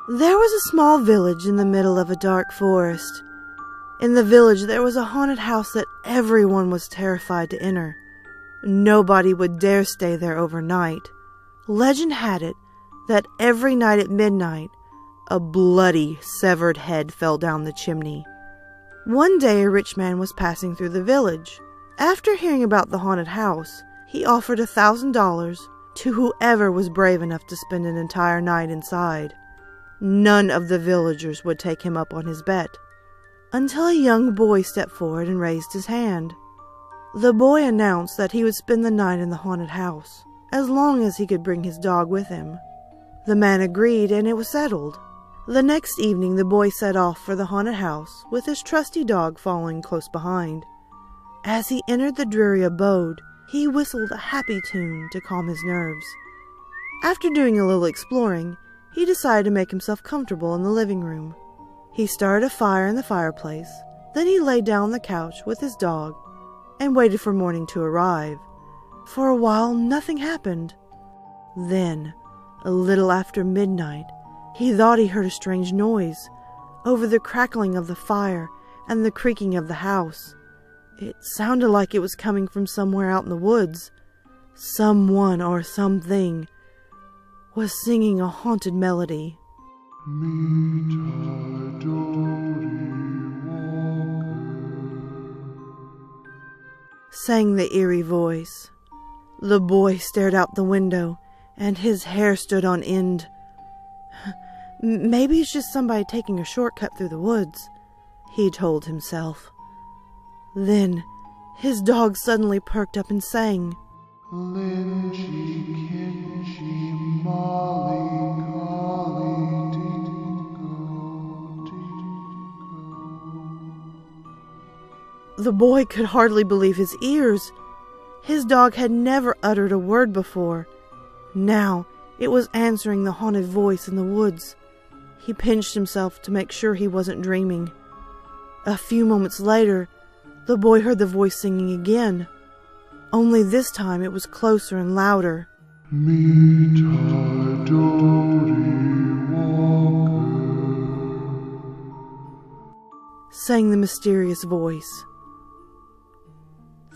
There was a small village in the middle of a dark forest. In the village there was a haunted house that everyone was terrified to enter. Nobody would dare stay there overnight. Legend had it that every night at midnight, a bloody, severed head fell down the chimney. One day a rich man was passing through the village. After hearing about the haunted house, he offered $1,000 to whoever was brave enough to spend an entire night inside. None of the villagers would take him up on his bet, until a young boy stepped forward and raised his hand. The boy announced that he would spend the night in the haunted house, as long as he could bring his dog with him. The man agreed, and it was settled. The next evening the boy set off for the haunted house, with his trusty dog following close behind. As he entered the dreary abode, he whistled a happy tune to calm his nerves. After doing a little exploring, he decided to make himself comfortable in the living room. He started a fire in the fireplace, then he lay down on the couch with his dog and waited for morning to arrive. For a while nothing happened. Then, a little after midnight, he thought he heard a strange noise over the crackling of the fire and the creaking of the house. It sounded like it was coming from somewhere out in the woods. Someone or something was singing a haunted melody. Sang the eerie voice. The boy stared out the window, and his hair stood on end. Maybe it's just somebody taking a shortcut through the woods, he told himself. Then his dog suddenly perked up and sang. Lynchy, Kinchy, Molly, Collie, Dingo, Dingo. The boy could hardly believe his ears. His dog had never uttered a word before. Now it was answering the haunted voice in the woods. He pinched himself to make sure he wasn't dreaming. A few moments later, the boy heard the voice singing again. Only this time it was closer and louder. Meet our Doughty Walker, sang the mysterious voice.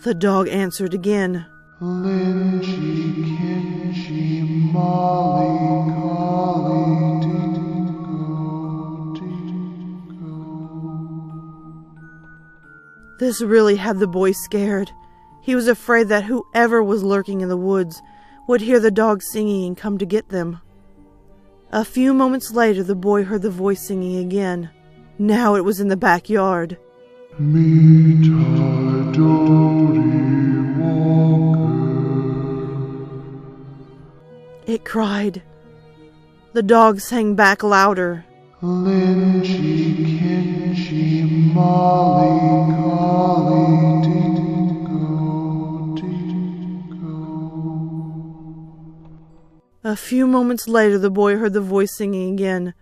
The dog answered again. Lynchy, Kinchy, Molly, Collie, Dingo, Dingo. This really had the boy scared. He was afraid that whoever was lurking in the woods would hear the dog singing and come to get them. A few moments later, the boy heard the voice singing again. Now it was in the backyard. Meet our Doughty Walker, it cried. The dog sang back louder. Lynchy, Kinchy, Molly, Collie, Dingo, Dingo. A few moments later, the boy heard the voice singing again.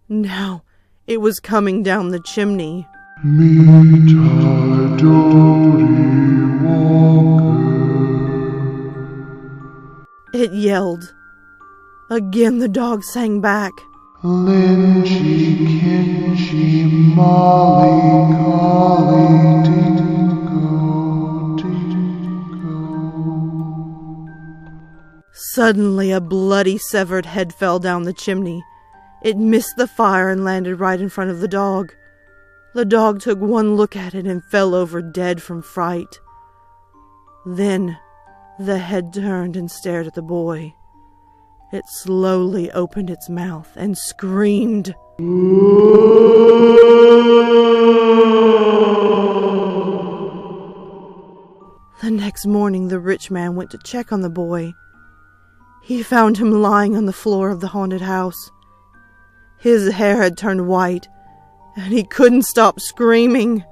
Now it was coming down the chimney. Meet our Doughty Walker, it yelled. Again the dog sang back. Lynchy, Kinchy, Molly, Collie, Dingo, Dingo. Suddenly a bloody severed head fell down the chimney. It missed the fire and landed right in front of the dog. The dog took one look at it and fell over dead from fright. Then the head turned and stared at the boy. It slowly opened its mouth and screamed. The next morning, the rich man went to check on the boy. He found him lying on the floor of the haunted house. His hair had turned white, and he couldn't stop screaming.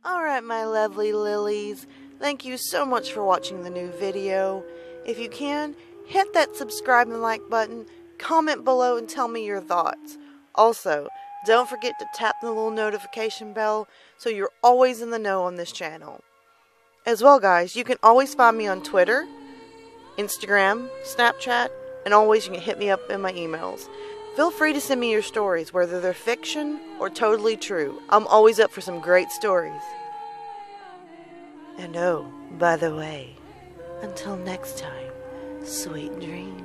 Alright, my lovely lilies, thank you so much for watching the new video. If you can, hit that subscribe and like button, comment below and tell me your thoughts. Also, don't forget to tap the little notification bell so you're always in the know on this channel. As well, guys, you can always find me on Twitter, Instagram, Snapchat, and always you can hit me up in my emails. Feel free to send me your stories, whether they're fiction or totally true. I'm always up for some great stories. And oh, by the way, until next time, sweet dreams.